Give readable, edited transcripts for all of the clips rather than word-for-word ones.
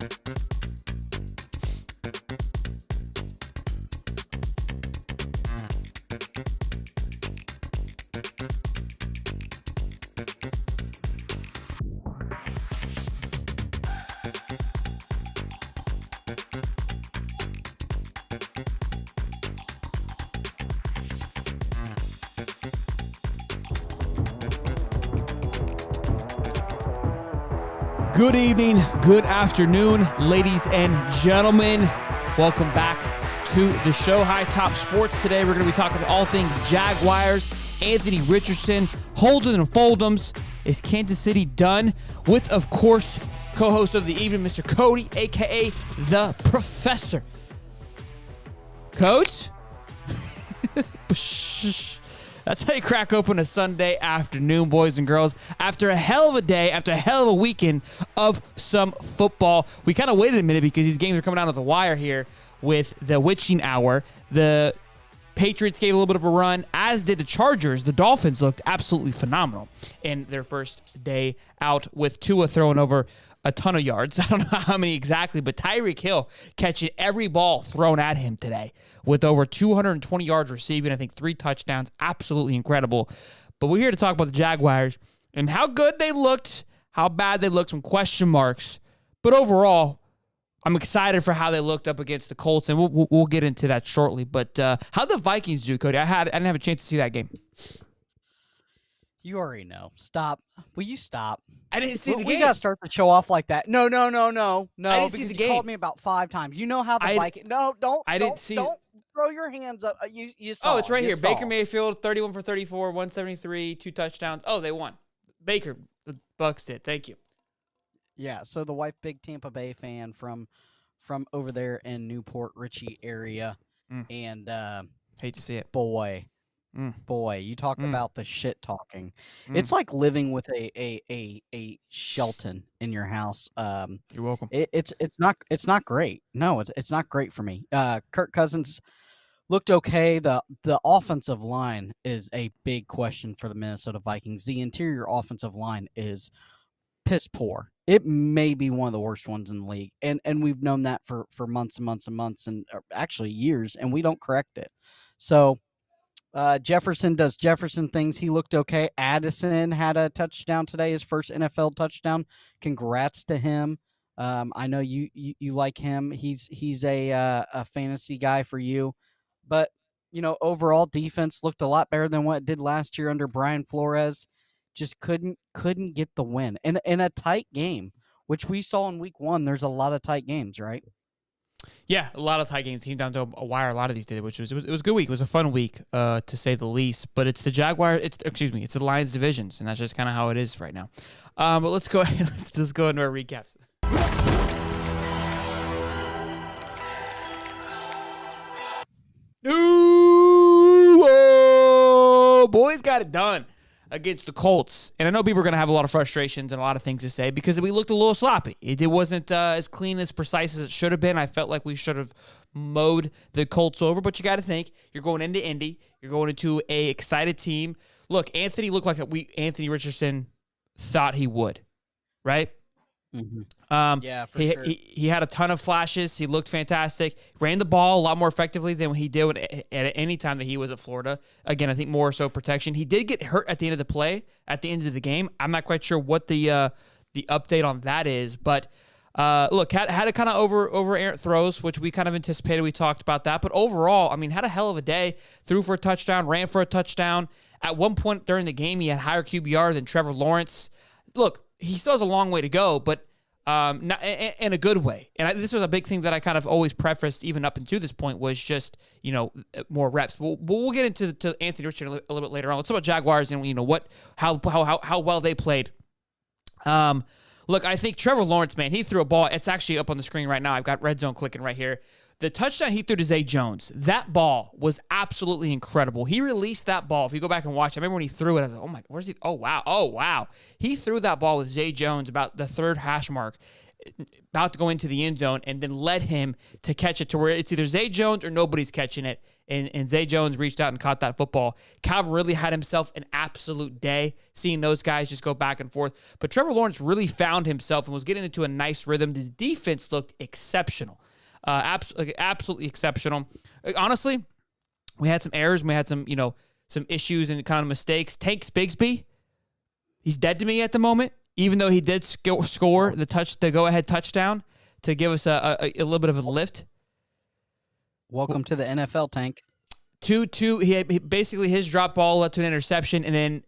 Good evening, good afternoon, ladies and gentlemen. Welcome back to the show, High Top Sports. Today we're going to be talking all things Jaguars. Anthony Richardson, hold'em and fold'ems. Is Kansas City done? With, of course, co-host of the evening, Mr. Cody, a.k.a. The Professor. Coach? That's how you crack open a Sunday afternoon, boys and girls. After a hell of a day, after a hell of a weekend of some football. We kind of waited a minute because these games are coming down to the wire here with the witching hour. The Patriots gave a little bit of a run, as did the Chargers. The Dolphins looked absolutely phenomenal in their first day out with Tua throwing over a ton of yards. I don't know how many exactly, but Tyreek Hill catching every ball thrown at him today with over 220 yards receiving, I think 3 touchdowns. Absolutely incredible. But we're here to talk about the Jaguars and how good they looked, how bad they looked, some question marks. But overall, I'm excited for how they looked up against the Colts, and we'll get into that shortly. But how'd the Vikings do, Cody? I didn't have a chance to see that game. You already know. Stop. Will you stop? I didn't see the game. We got to start the show off like that. No. I didn't see the game. You called me about 5 times. You know how the Vikings... No, don't. Don't throw your hands up. You saw. Oh, it's right here. Baker Mayfield, 31 for 34, 173, 2 touchdowns. Oh, they won. Baker, the Bucs did. Thank you. Yeah, so the wife, big Tampa Bay fan from over there in Newport Richie area. And hate to see it. Boy, you talk about the shit talking. It's like living with a Shelton in your house. You're welcome. It's not great. No, it's not great for me. Kirk Cousins looked okay. The offensive line is a big question for the Minnesota Vikings. The interior offensive line is piss poor. It may be one of the worst ones in the league. And we've known that for months and months and months and actually years, and we don't correct it. So Jefferson does Jefferson things. He looked okay. Addison had a touchdown today, his first NFL touchdown. Congrats to him. I know you like him. He's a fantasy guy for you. But, overall defense looked a lot better than what it did last year under Brian Flores. Just couldn't get the win. And in a tight game, which we saw in week 1, there's a lot of tight games, right? Yeah, a lot of tight games came down to a wire. A lot of these did, which was it was a good week. It was a fun week, to say the least. But it's the Jaguars. It's the Lions divisions, and that's just kind of how it is right now. But let's go ahead. Let's just go into our recaps. Ooh, boys got it done against the Colts. And I know people are going to have a lot of frustrations and a lot of things to say because we looked a little sloppy. It wasn't as clean, as precise as it should have been. I felt like we should have mowed the Colts over. But you got to think, you're going into Indy. You're going into a excited team. Look, Anthony looked like Anthony Richardson thought he would, right? Mm-hmm. Yeah, for sure. He had a ton of flashes. He looked fantastic. Ran the ball a lot more effectively than he did at any time that he was at Florida. Again, I think more so protection. He did get hurt at the end of the play, at the end of the game. I'm not quite sure what the update on that is, but look, had a kind of over errant throws, which we kind of anticipated. We talked about that, but overall, I mean, had a hell of a day. Threw for a touchdown, ran for a touchdown. At one point during the game, he had higher QBR than Trevor Lawrence. Look, he still has a long way to go, but not in a good way. And this was a big thing that I kind of always prefaced even up until this point was just, more reps. We'll get into Anthony Richardson a little bit later on. Let's talk about Jaguars and, how well they played. Look, I think Trevor Lawrence, man, he threw a ball. It's actually up on the screen right now. I've got Red Zone clicking right here. The touchdown he threw to Zay Jones, that ball was absolutely incredible. He released that ball. If you go back and watch, I remember when he threw it, I was like, oh my, where's he? Oh, wow. He threw that ball with Zay Jones about the third hash mark. about to go into the end zone, and then led him to catch it to where it's either Zay Jones or nobody's catching it. And Zay Jones reached out and caught that football. Calvin really had himself an absolute day seeing those guys just go back and forth. But Trevor Lawrence really found himself and was getting into a nice rhythm. The defense looked exceptional. Absolutely exceptional. Honestly, we had some errors. We had some issues and kind of mistakes. Tanks Bigsby, he's dead to me at the moment, even though he did score the go-ahead touchdown to give us a little bit of a lift. Welcome to the NFL, Tank. 2-2. He basically his drop ball led to an interception, and then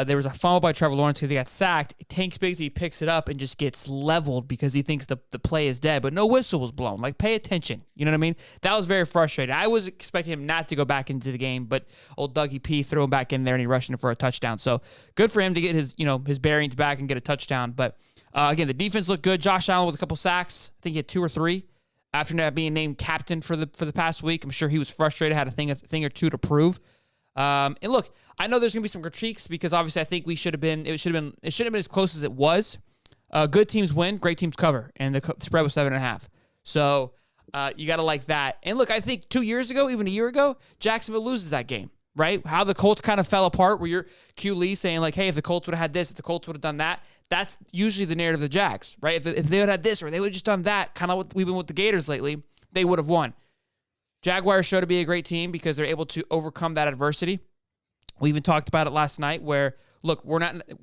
there was a fumble by Trevor Lawrence because he got sacked. Tank Bigsby picks it up and just gets leveled because he thinks the play is dead, but no whistle was blown. Like, pay attention. You know what I mean? That was very frustrating. I was expecting him not to go back into the game, but old Dougie P threw him back in there and he rushed him for a touchdown. So good for him to get his bearings back and get a touchdown. But again, the defense looked good. Josh Allen with a couple sacks. I think he had 2 or 3. After not being named captain for the past week, I'm sure he was frustrated, had a thing or two to prove. And look, I know there's gonna be some critiques because obviously I think it should have been as close as it was. Good teams win, great teams cover, and the spread was 7.5. So you gotta like that. And look, I think 2 years ago, even a year ago, Jacksonville loses that game, right? How the Colts kind of fell apart, where you're Q Lee saying like, hey, if the Colts would have had this, if the Colts would have done that. That's usually the narrative of the Jags, right? If they would have had this or they would have just done that, kind of what we've been with the Gators lately, they would have won. Jaguars show to be a great team because they're able to overcome that adversity. We even talked about it last night where, look,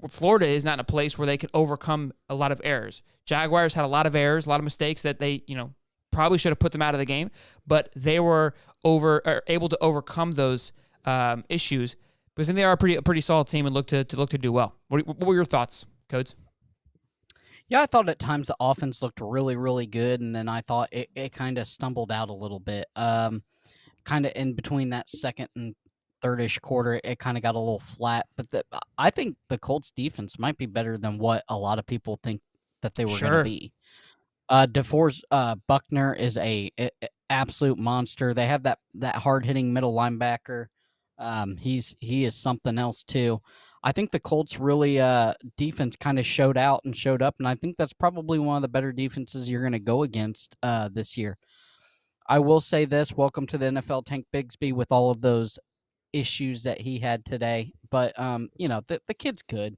Florida is not in a place where they can overcome a lot of errors. Jaguars had a lot of errors, a lot of mistakes that they, probably should have put them out of the game, but they were able to overcome those issues because then they are a pretty solid team and look to do well. What were your thoughts, Codes? Yeah, I thought at times the offense looked really, really good, and then I thought it kind of stumbled out a little bit. Kind of in between that second and third-ish quarter, it kind of got a little flat. But I think the Colts defense might be better than what a lot of people think that they were going to be. DeForest Buckner is a absolute monster. They have that hard-hitting middle linebacker. He is something else too. I think the Colts really defense kind of showed out and showed up, and I think that's probably one of the better defenses you're going to go against this year. I will say this: welcome to the NFL, Tank Bigsby, with all of those issues that he had today. But the kid's good.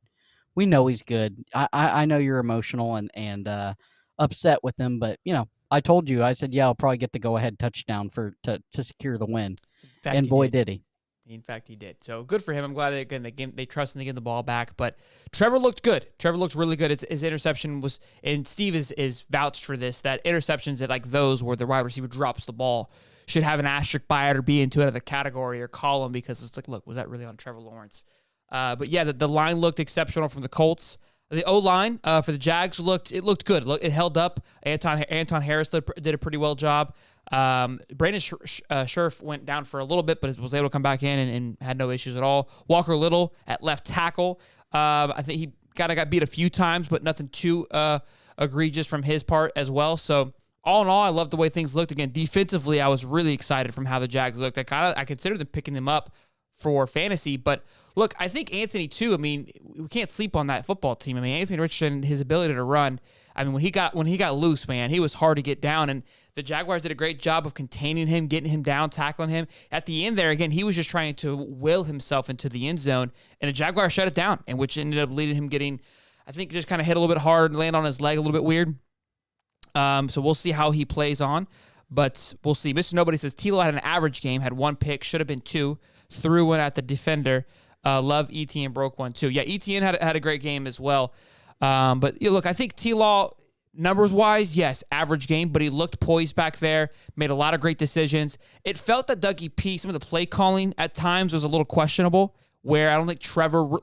We know he's good. I know you're emotional and upset with him, but I told you. I said, yeah, I'll probably get the go-ahead touchdown to secure the win, and boy, did he. In fact, he did. So good for him. I'm glad they trust him to get the ball back. But Trevor looked good. Trevor looked really good. His interception was, and Steve is vouched for this, that interceptions that like those where the wide receiver drops the ball should have an asterisk by it or be into another category or column because it's like, look, was that really on Trevor Lawrence? But yeah, the line looked exceptional from the Colts. The O-line for the Jags looked good. It held up. Anton Harris did a pretty well job. Brandon Scherf went down for a little bit, but was able to come back in and had no issues at all. Walker Little at left tackle. I think he got beat a few times, but nothing too egregious from his part as well. So all in all, I love the way things looked. Again, defensively, I was really excited from how the Jags looked. I considered them picking them up for fantasy, but look, I think Anthony too. I mean, we can't sleep on that football team. I mean, Anthony Richardson, his ability to run. I mean, when he got loose, man, he was hard to get down, and the Jaguars did a great job of containing him, getting him down, tackling him. At the end there, again, he was just trying to will himself into the end zone, and the Jaguars shut it down, and which ended up leading him getting, I think, just kind of hit a little bit hard and land on his leg a little bit weird. So we'll see how he plays on, but we'll see. Mr. Nobody says Tilo had an average game, had 1 pick, should have been 2, threw one at the defender. Love ETN broke one too. Yeah, ETN had a great game as well. But look, I think T-Law, numbers-wise, yes, average game, but he looked poised back there, made a lot of great decisions. It felt that Dougie P, some of the play calling at times was a little questionable, where I don't think Trevor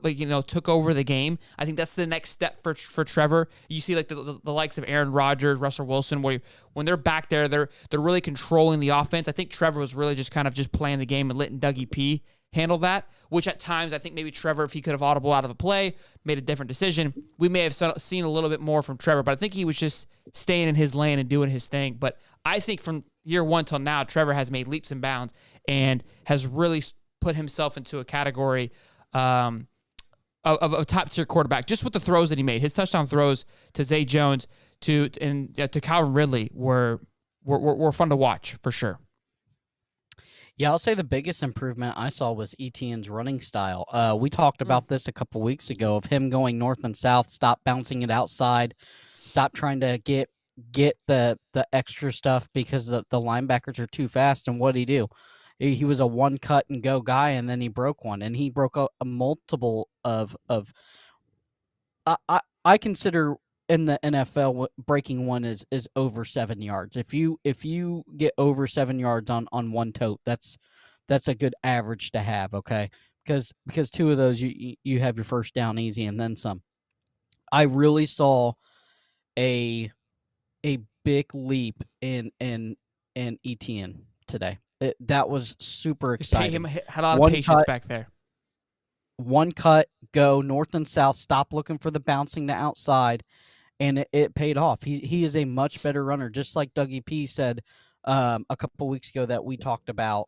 took over the game. I think that's the next step for Trevor. You see like the likes of Aaron Rodgers, Russell Wilson, where when they're back there, they're really controlling the offense. I think Trevor was really just kind of just playing the game and letting Dougie P handle that, which at times I think maybe Trevor, if he could have audible out of a play, made a different decision, we may have seen a little bit more from Trevor, but I think he was just staying in his lane and doing his thing. But I think from year one till now, Trevor has made leaps and bounds and has really put himself into a category of a top-tier quarterback, just with the throws that he made. His touchdown throws to Zay Jones, to Calvin Ridley were fun to watch for sure. Yeah, I'll say the biggest improvement I saw was Etienne's running style. We talked about this a couple weeks ago of him going north and south, stop bouncing it outside, stop trying to get the extra stuff because the linebackers are too fast. And what did he do? He was a one cut and go guy, and then he broke one, and he broke a multiple of I consider in the NFL breaking one is over 7 yards. If you get over 7 yards on one tote, that's a good average to have, okay? Because two of those you have your first down easy and then some. I really saw a big leap in Etienne today. That was super exciting. He had a lot of patience back there. One cut, go north and south, stop looking for the bouncing to outside, and it paid off. He is a much better runner, just like Dougie P said a couple weeks ago that we talked about,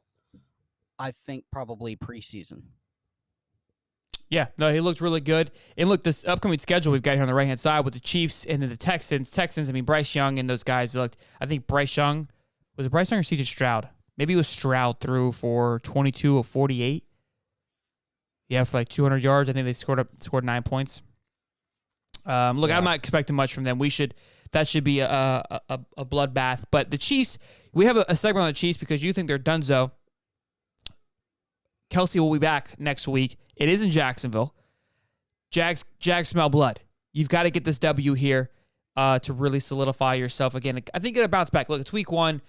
I think probably preseason. Yeah, no, he looked really good. And look, this upcoming schedule we've got here on the right-hand side with the Chiefs and then the Texans. Texans, I mean, Bryce Young and those guys looked, I think Bryce Young, was it Bryce Young or C.J. Stroud? Maybe it was Stroud threw for 22 of 48. Yeah, for like 200 yards. I think they scored 9 points. Look, yeah. I'm not expecting much from them. That should be a bloodbath. But the Chiefs, we have a segment on the Chiefs because you think they're donezo. Kelsey will be back next week. It is in Jacksonville. Jags smell blood. You've got to get this W here to really solidify yourself again. I think it'll bounce back. Look, it's week 1.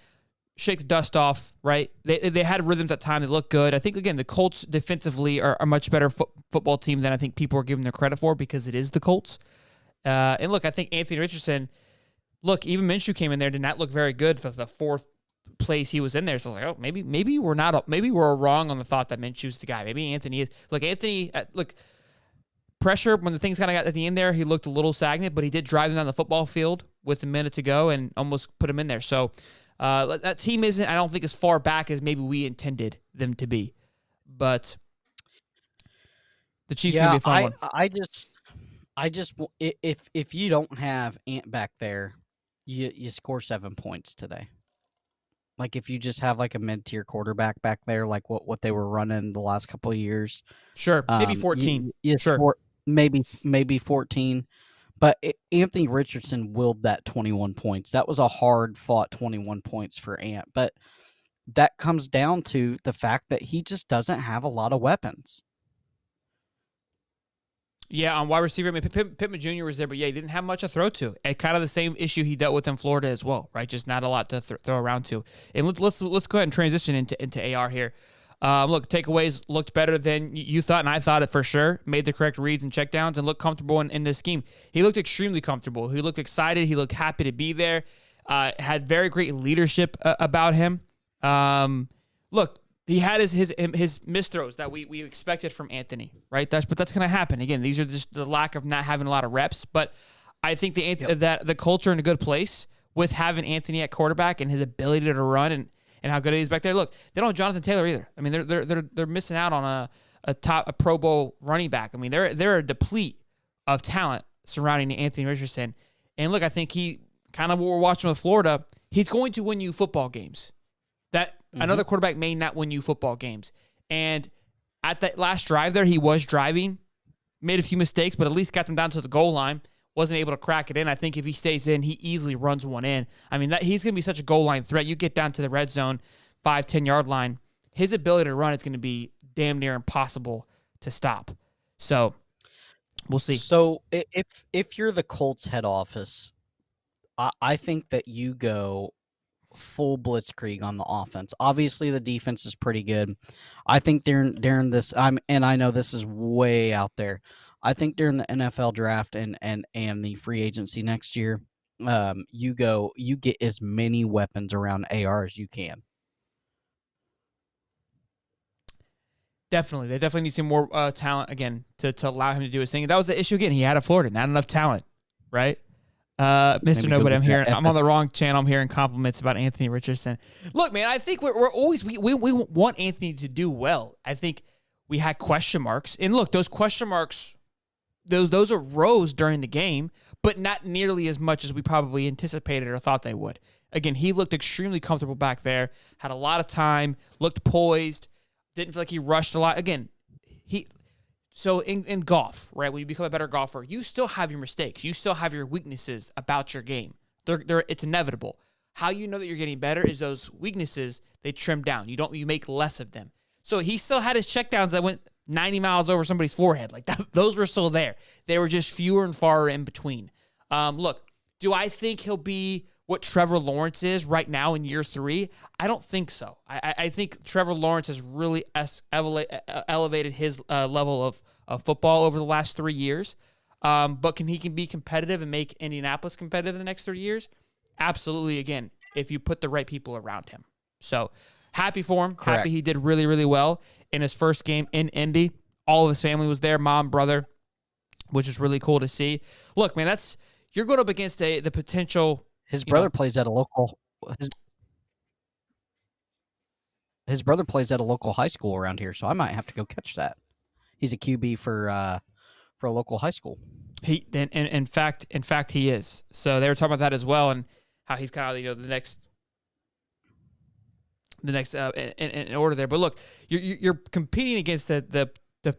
Shake the dust off, right? They had rhythms at time. They look good. I think, again, the Colts defensively are a much better football team than I think people are giving their credit for because it is the Colts. And look, I think Anthony Richardson, look, even Minshew came in there, did not look very good for the 4th place he was in there. So I was like, oh, maybe we're wrong on the thought that Minshew's the guy. Maybe Anthony is. Look, pressure when the things kind of got at the end there, he looked a little stagnant, but he did drive them down the football field with a minute to go and almost put him in there. So that team isn't, I don't think, as far back as maybe we intended them to be. But the Chiefs going to be a fun one. I just, if you don't have Ant back there, you score 7 points today. Like if you just have like a mid-tier quarterback back there, like what they were running the last couple of years. Sure, maybe 14. Sure, maybe 14. But Anthony Richardson willed that 21 points. That was a hard-fought 21 points for Ant. But that comes down to the fact that he just doesn't have a lot of weapons. Yeah, on wide receiver, I mean, Pittman Jr. was there, but yeah, he didn't have much to throw to. And kind of the same issue he dealt with in Florida as well, right? Just not a lot to throw around to. And let's go ahead and transition into AR here. Look, takeaways looked better than you thought, and I thought it for sure. Made the correct reads and checkdowns and looked comfortable in this scheme. He looked extremely comfortable. He looked excited. He looked happy to be there. Had very great leadership about him. Look, he had his missed throws that we expected from Anthony, right? But that's going to happen. Again, these are just the lack of not having a lot of reps. But I think that the culture in a good place with having Anthony at quarterback and his ability to run and how good he is back there. Look, they don't have Jonathan Taylor either. I mean, they're missing out on a Pro Bowl running back. I mean, they're a deplete of talent surrounding Anthony Richardson. And look, I think he kind of what we're watching with Florida. He's going to win you football games. That another quarterback may not win you football games. And at that last drive there, he was driving, made a few mistakes, but at least got them down to the goal line. Wasn't able to crack it in. I think if he stays in, he easily runs one in. I mean, he's going to be such a goal line threat. You get down to the red zone, 5-10 yard line, his ability to run is going to be damn near impossible to stop. So we'll see. So if you're the Colts head office, I think that you go full blitzkrieg on the offense. Obviously, the defense is pretty good. I think during this, and I know this is way out there. I think during the NFL draft and the free agency next year, you get as many weapons around AR as you can. Definitely. They definitely need some more talent, again, to allow him to do his thing. That was the issue, again. He had a Florida, not enough talent, right? Mr. Nobody, I'm on the wrong channel. I'm hearing compliments about Anthony Richardson. Look, man, I think we're always, we want Anthony to do well. I think we had question marks. And look, those question marks, those arose during the game, but not nearly as much as we probably anticipated or thought they would. Again, he looked extremely comfortable back there, had a lot of time, looked poised, didn't feel like he rushed a lot. Again, so in golf, right, when you become a better golfer, you still have your mistakes. You still have your weaknesses about your game. It's inevitable. How you know that you're getting better is those weaknesses, they trim down. You make less of them. So he still had his checkdowns that went 90 miles over somebody's forehead. Like those were still there. They were just fewer and far in between. Look, do I think he'll be what Trevor Lawrence is right now in year 3? I don't think so. I think Trevor Lawrence has really elevated his level of football over the last 3 years. But he can be competitive and make Indianapolis competitive in the next 3 years? Absolutely, again, if you put the right people around him. So happy for him. Correct. Happy he did really, really well in his first game in Indy. All of his family was there, mom, brother, which is really cool to see. Look, man, you're going up against the potential. His brother plays at a local. His brother plays at a local high school around here, so I might have to go catch that. He's a QB for a local high school. In fact, he is. So they were talking about that as well, and how he's kind of the next in order there. But look, you're competing against the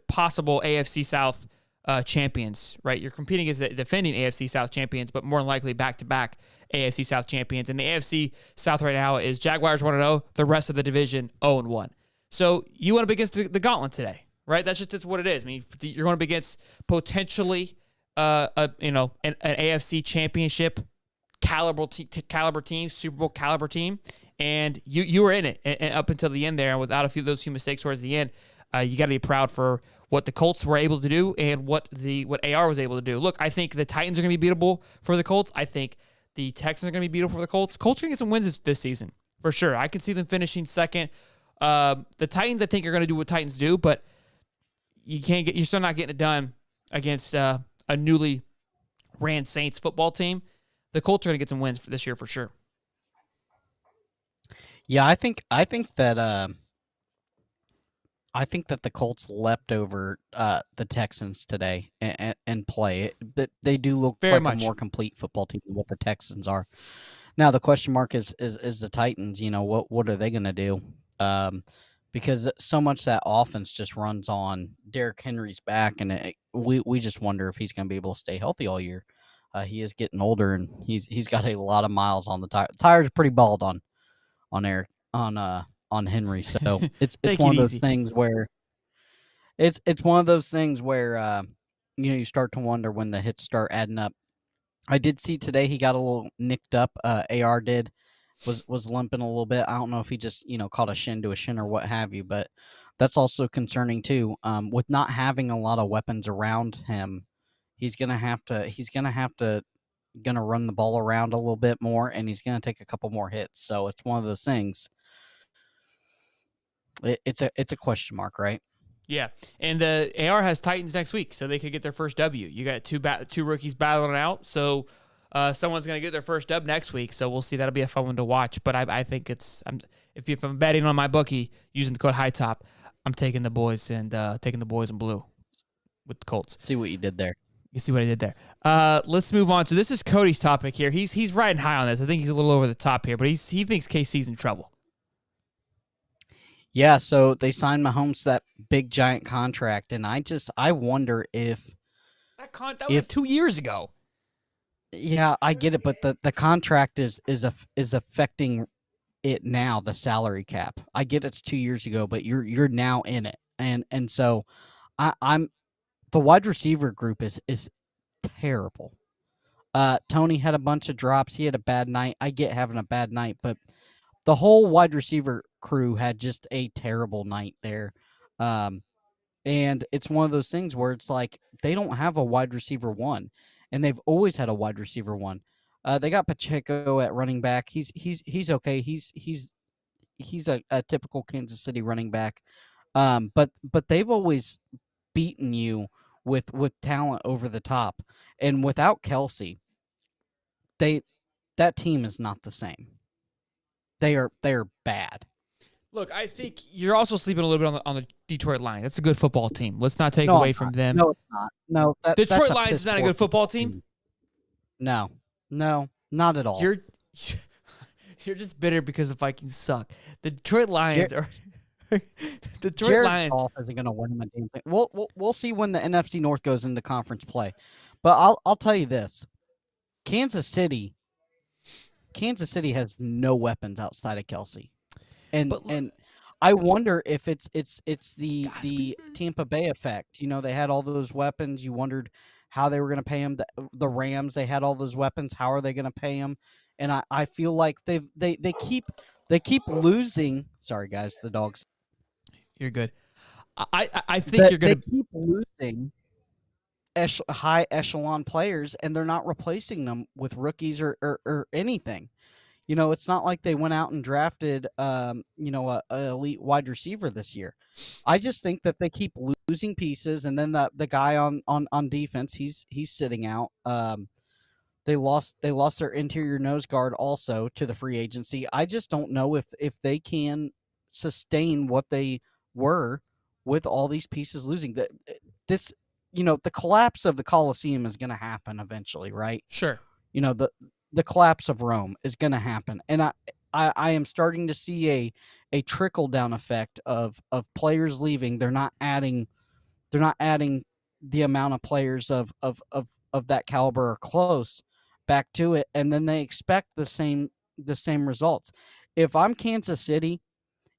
possible AFC South champions, right? You're competing against the defending AFC South champions, but more than likely back-to-back AFC South champions. And the AFC South right now is Jaguars 1-0, the rest of the division 0-1. So you went up against the gauntlet today, right? That's what it is. I mean, you're going up against potentially an AFC championship caliber team, Super Bowl caliber team, and you were in it and up until the end there, and without those few mistakes towards the end. You got to be proud for what the Colts were able to do and what AR was able to do. Look, I think the Titans are going to be beatable for the Colts. I think the Texans are going to be beatable for the Colts. Colts are going to get some wins this season for sure. I can see them finishing second. The Titans, I think, are going to do what Titans do, but you're still not getting it done against a newly ran Saints football team. The Colts are going to get some wins for this year for sure. Yeah, I think that the Colts leapt over the Texans today and play. But they do look Very like much a more complete football team than what the Texans are. Now the question mark is the Titans. What are they going to do? Because so much that offense just runs on Derrick Henry's back, and we just wonder if he's going to be able to stay healthy all year. He is getting older, and he's got a lot of miles on the tire. The tires are pretty bald on Henry, so it's one of those things where it's one of those things where you start to wonder when the hits start adding up. I did see today he got a little nicked up. AR was limping a little bit. I don't know if he just caught a shin to a shin or what have you, but that's also concerning too. With not having a lot of weapons around him, he's gonna have to run the ball around a little bit more, and he's gonna take a couple more hits. So it's one of those things. It's a question mark, right? Yeah, and AR has Titans next week, so they could get their first W. You got two rookies battling it out, so someone's going to get their first dub next week. So we'll see. That'll be a fun one to watch. But I think if I'm betting on my bookie using the code HIGHTOP, I'm taking the boys in blue with the Colts. See what you did there. You see what I did there. Let's move on. So this is Cody's topic here. He's riding high on this. I think he's a little over the top here, but he thinks KC's in trouble. Yeah, so they signed Mahomes to that big giant contract, and I wonder if that was 2 years ago. Yeah, I get it, but the contract is affecting it now, the salary cap. I get it's 2 years ago, but you're now in it, and so I'm the wide receiver group is terrible. Tony had a bunch of drops. He had a bad night. I get having a bad night, but the whole wide receiver crew had just a terrible night there. And it's one of those things where it's like they don't have a wide receiver one, and they've always had a wide receiver one. They got Pacheco at running back. He's okay. He's a typical Kansas City running back. But they've always beaten you with talent over the top, and without Kelsey, that team is not the same. They are bad. Look, I think you're also sleeping a little bit on the Detroit Lions. That's a good football team. Let's not take away from them. No, it's not. No, Detroit Lions is not a good football team. No, no, not at all. You're you're just bitter because the Vikings suck. The Detroit Jer- Lions are Detroit Jared Lions. Goff isn't going to win him a damn thing. We'll see when the NFC North goes into conference play, but I'll tell you this: Kansas City, Kansas City has no weapons outside of Kelsey, But and I wonder if it's the Godspeed. Tampa Bay effect. They had all those weapons. You wondered how they were going to pay him. The Rams, they had all those weapons. How are they going to pay him? And I feel like they keep losing. Sorry guys, the dogs. You're good. I think That you're they gonna. keep losing high echelon players, and they're not replacing them with rookies or anything. It's not like they went out and drafted, a elite wide receiver this year. I just think that they keep losing pieces, and then the guy on defense, he's sitting out. They lost their interior nose guard also to the free agency. I just don't know if they can sustain what they were with all these pieces losing. This the collapse of the Coliseum is going to happen eventually, right? Sure. The collapse of Rome is going to happen, and I am starting to see a trickle down effect of players leaving. They're not adding the amount of players of that caliber or close back to it, and then they expect the same results. If I'm Kansas City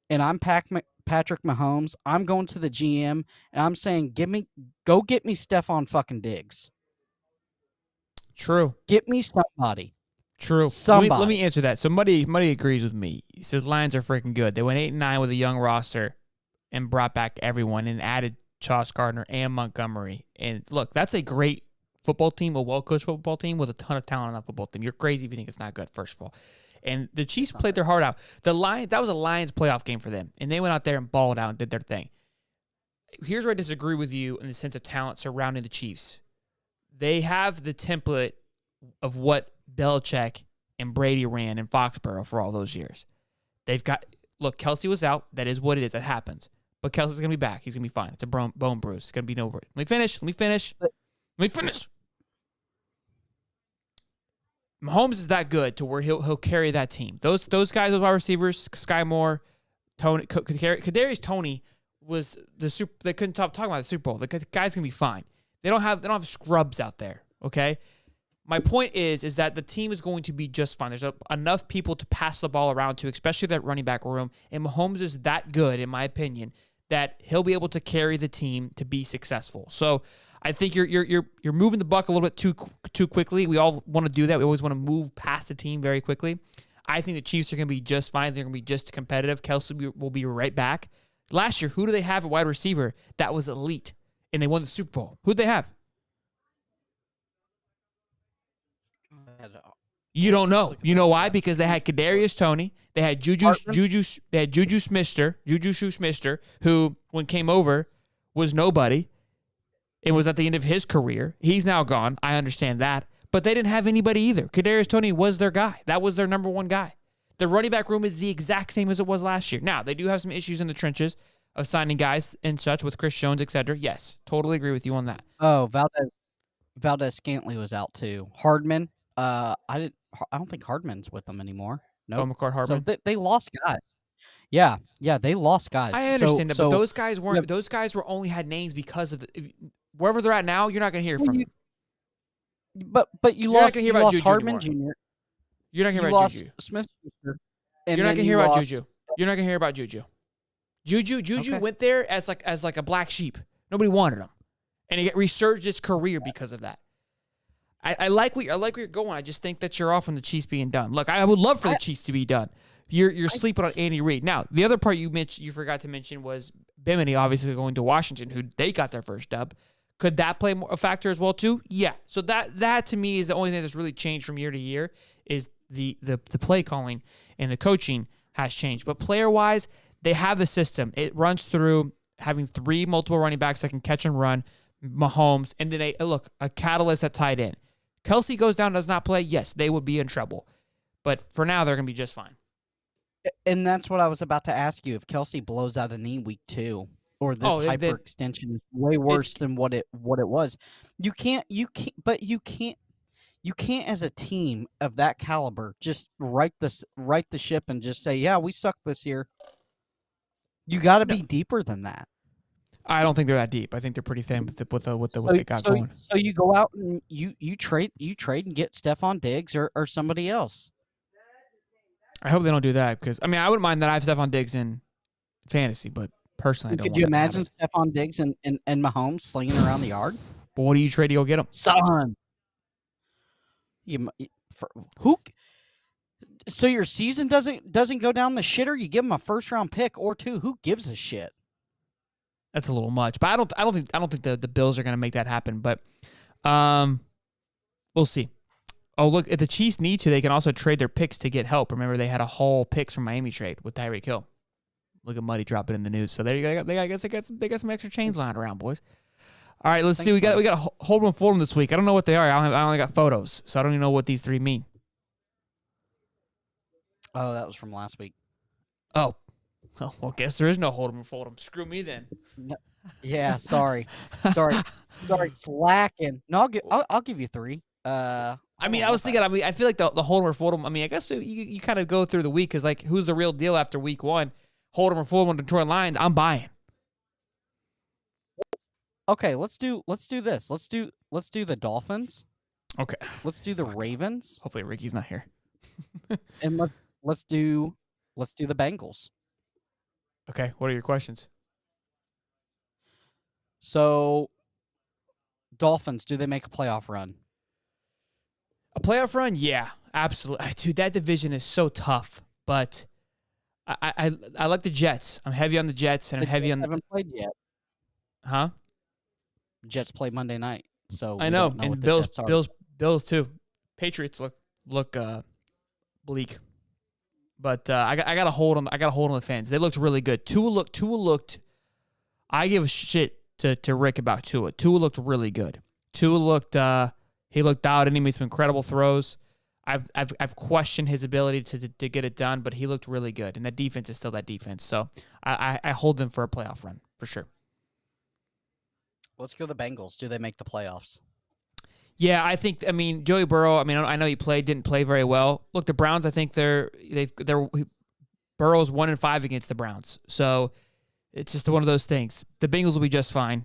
and I'm Patrick Mahomes, I'm going to the GM and I'm saying, go get me Stephon fucking Diggs. True. Get me somebody. True. Let me Somebody. answer that. So Muddy agrees with me. He says Lions are freaking good. They went 8-9 with a young roster and brought back everyone and added Sauce Gardner and Montgomery. And look, that's a great football team, a well-coached football team with a ton of talent on that football team. You're crazy if you think it's not good, first of all. And the Chiefs played their heart out. The Lions, that was a Lions playoff game for them. And they went out there and balled out and did their thing. Here's where I disagree with you in the sense of talent surrounding the Chiefs. They have the template of what Belichick and Brady ran in Foxborough for all those years. They've got, look, Kelsey was out. That is what it is. That happens. But Kelsey's going to be back. He's going to be fine. It's a bone bruise. It's going to be no worry. Let me finish. Mahomes is that good to where he'll carry that team. Those guys, those wide receivers, Sky Moore, Tony, Kadarius Toney was the super. They couldn't stop talking about the Super Bowl. The guy's going to be fine. They don't have scrubs out there. Okay. My point is that the team is going to be just fine. There's enough people to pass the ball around to, especially that running back room. And Mahomes is that good, in my opinion, that he'll be able to carry the team to be successful. So I think you're moving the buck a little bit too quickly. We all want to do that. We always want to move past the team very quickly. I think the Chiefs are going to be just fine. They're going to be just competitive. Kelsey will be right back. Last year, who do they have at wide receiver that was elite and they won the Super Bowl? Who'd they have? You don't know. You know why? Because they had Kadarius Toney. They had Juju Smith-Schuster, who, when came over, was nobody. It was at the end of his career. He's now gone. I understand that. But they didn't have anybody either. Kadarius Toney was their guy. That was their number one guy. The running back room is the exact same as it was last year. Now, they do have some issues in the trenches of signing guys and such with Chris Jones, etc. Yes, totally agree with you on that. Oh, Valdez Scantley was out too. Hardman. I don't think Hardman's with them anymore. Oh, Nope. McCart Hardman. So they lost guys. Yeah, they lost guys. I understand that, but So those guys weren't. Those guys were only had names because of wherever they're at now. You're not going to hear from them. But you You're not lost. gonna You hear about lost Juju Hardman anymore. Jr. You're not going to You hear about lost Juju. Smith-Schuster. You're not going to hear about Juju. You're not going to hear about Juju. Juju Okay. went there as like a black sheep. Nobody wanted him, and he resurged his career because of that. I like where you're going. I just think that you're off on the Chiefs being done. Look, I would love for the Chiefs to be done. You're sleeping on Andy Reid. Now, the other part you forgot to mention was Bimini obviously going to Washington, who they got their first dub. Could that play a factor as well too? Yeah. So that to me is the only thing that's really changed from year to year is the play calling and the coaching has changed. But player wise, they have a system. It runs through having 3 multiple running backs that can catch and run, Mahomes, and then a catalyst at tight end. Kelsey goes down, does not play. Yes, they would be in trouble. But for now, they're going to be just fine. And that's what I was about to ask you. If Kelsey blows out a knee week 2, or this hyperextension is way worse than what it was, you can't You can't, as a team of that caliber, just right the ship and just say, "Yeah, we suck this year." You got to No, be deeper than that. I don't think they're that deep. I think they're pretty thin with what So they got so going. so you go out and you trade and get Stephon Diggs or somebody else. I hope they don't do that because I mean I wouldn't mind that I have Stephon Diggs in fantasy, but personally I don't Could want you that to imagine happen. Stephon Diggs and Mahomes slinging around the yard? But what do you trade to go get him? Son, for, who? So your season doesn't go down the shitter. You give him a first round pick or two. Who gives a shit? That's a little much, but I don't think the Bills are going to make that happen. But we'll see. Oh, look, if the Chiefs need to, they can also trade their picks to get help. Remember, they had a whole picks from Miami trade with Tyreek Hill. Look at Muddy drop it in the news. So there you go. I guess they got some extra chains lying around, boys. All right, let's see. We got a hold 'em and fold 'em this week. I don't know what they are. I only got photos, so I don't even know what these three mean. Oh, that was from last week. Oh, well, guess there is no hold 'em and fold 'em. Screw me then. No, yeah, sorry, slacking. No, I'll give you three. I mean, I was thinking. I mean, I feel like the hold 'em or fold 'em. I mean, I guess you kind of go through the week because like who's the real deal after week one? Hold 'em or fold 'em on Detroit Lions. I'm buying. Okay, let's do this. Let's do the Dolphins. Okay. Let's do the Ravens, Hopefully Ricky's not here. and let's do the Bengals. Okay. What are your questions? So, Dolphins, do they make a playoff run? A playoff run? Yeah, absolutely. Dude, that division is so tough. But I like the Jets. I'm heavy on the Jets, and I'm heavy on. Haven't played yet. Huh? Jets play Monday night, so I we know, don't know and what the Jets are. Bills too. Patriots look bleak, but I got to hold on. I got to hold on the fans. They looked really good. Tua looked. I give a shit to Rick about Tua. Tua looked really good. Tua looked. He looked out, and he made some incredible throws. I've questioned his ability to get it done, but he looked really good, and that defense is still that defense. So I hold them for a playoff run for sure. Let's go the Bengals. Do they make the playoffs? Yeah, I mean, Joey Burrow, I know he didn't play very well. Look, the Browns, I think they're Burrow's 1-5 against the Browns. So it's just one of those things. The Bengals will be just fine.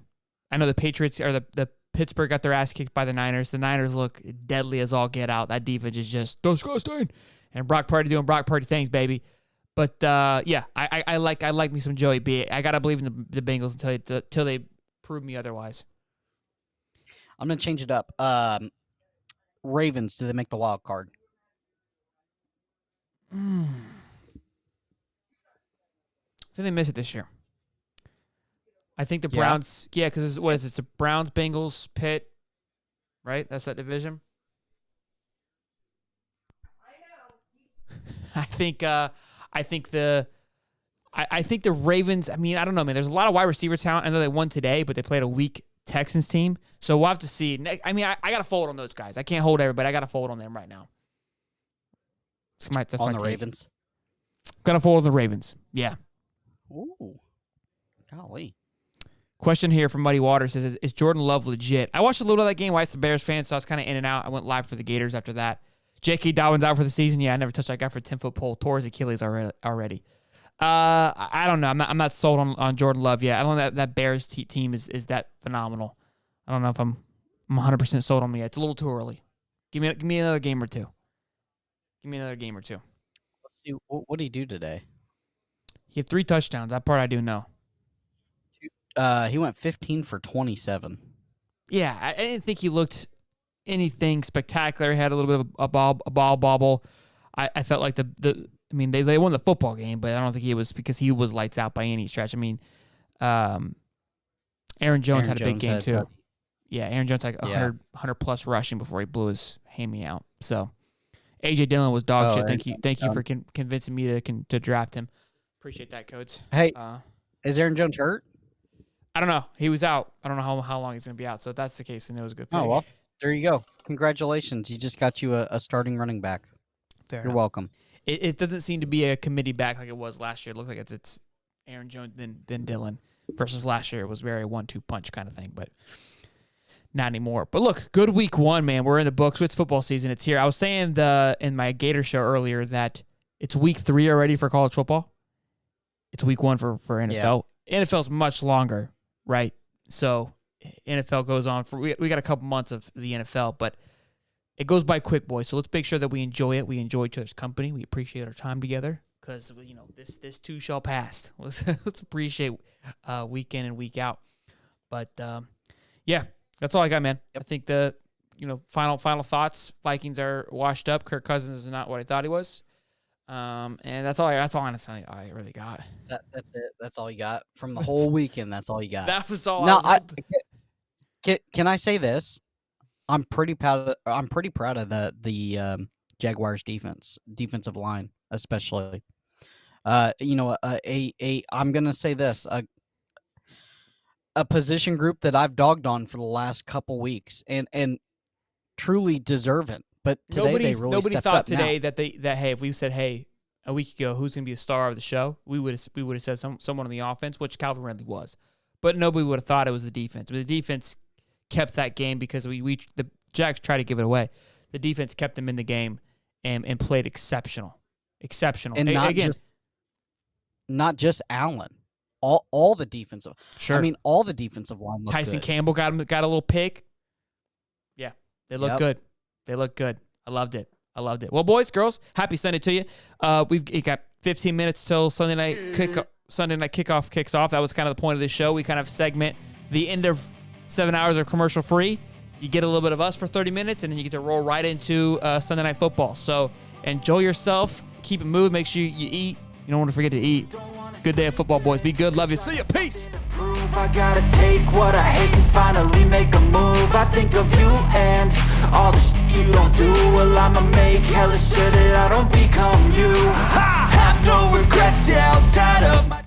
I know the Patriots or the Pittsburgh got their ass kicked by the Niners. The Niners look deadly as all get out. That defense is just disgusting. And Brock Purdy doing Brock Purdy things, baby. But yeah, I like me some Joey B. I gotta believe in the Bengals until they prove me otherwise. I'm gonna change it up. Ravens, do they make the wild card? I think they miss it this year. I think the Browns, because what is it? It's the Browns, Bengals, Pitt, right? That's that division. I think the Ravens. I mean, I don't know, man. There's a lot of wide receiver talent. I know they won today, but they played a weak Texans team, so we'll have to see. I mean, I got to fold on those guys. I can't hold everybody. I got to fold on them right now. That's on my the take. Ravens. Got to fold on the Ravens. Yeah. Ooh, golly. Question here from Muddy Waters says, is Jordan Love legit? I watched a little of that game. I was a Bears fan, so I was kind of in and out. I went live for the Gators after that. J.K. Dobbins out for the season. Yeah, I never touched that guy for a 10-foot pole. Tore his Achilles already. I don't know. I'm not sold on Jordan Love yet. I don't know that Bears team is that phenomenal. I don't know if I'm 100% sold on me yet. It's a little too early. Give me another game or two. Let's see. What did he do today? He had 3 touchdowns. That part I do know. He went 15 for 27. Yeah, I didn't think he looked anything spectacular. He had a little bit of a ball bobble. I felt like they won the football game, but I don't think it was because he was lights out by any stretch. I mean, Aaron Jones had a big game too. Yeah, Aaron Jones had 100 plus rushing before he blew his hammy out. So AJ Dillon was dog shit. Thank you for convincing me to draft him. Appreciate that, Codes. Hey, is Aaron Jones hurt? I don't know. He was out. I don't know how long he's going to be out. So if that's the case, then it was a good pick. Oh, well, there you go. Congratulations. You just got you a starting running back. You're welcome. It doesn't seem to be a committee back like it was last year. It looks like it's Aaron Jones then Dillon versus last year. It was very 1-2 punch kind of thing. But not anymore. But look, good week 1, man. We're in the books. It's football season. It's here. I was saying in my Gator show earlier that it's week 3 already for college football. It's week 1 for NFL. Yeah. NFL's much longer, right? So NFL goes on for we got a couple months of the NFL, but it goes by quick, boys. So let's make sure that we enjoy it. We enjoy each other's company. We appreciate our time together because this too shall pass. Let's appreciate week in and week out. But yeah, that's all I got, man. I think the final thoughts. Vikings are washed up. Kirk Cousins is not what I thought he was. And that's all honestly I really got. That's it. That's all you got from the whole weekend. That's all you got. That was all. No, can I say this? I'm pretty proud of the Jaguars defensive line, especially. I'm gonna say this: a position group that I've dogged on for the last couple weeks, and truly deserving. But today nobody thought today that hey, if we said a week ago who's going to be a star of the show, we would have said someone on the offense, which Calvin Ridley was, but nobody would have thought it was the defense. But the defense kept that game because the Jags tried to give it away. The defense kept them in the game and played exceptional, and not just Allen. All the defensive. Sure. I mean, all the defensive line looked Tyson good. Campbell got a little pick. Yeah, they look good. They look good. I loved it. Well, boys, girls, happy Sunday to you. We've got 15 minutes till Sunday night kickoff kicks off. That was kind of the point of this show. We kind of segment the end of 7 hours of commercial free. You get a little bit of us for 30 minutes, and then you get to roll right into Sunday Night Football. So enjoy yourself. Keep it moving. Make sure you eat. You don't want to forget to eat. Good day of football, boys. Be good. Love you. See you. Peace. I gotta take what I hate and finally make a move. I think of you and all the shit you don't do. Well, I'ma make hella sure that I don't become you. I have no regrets, yeah, I'm tired of my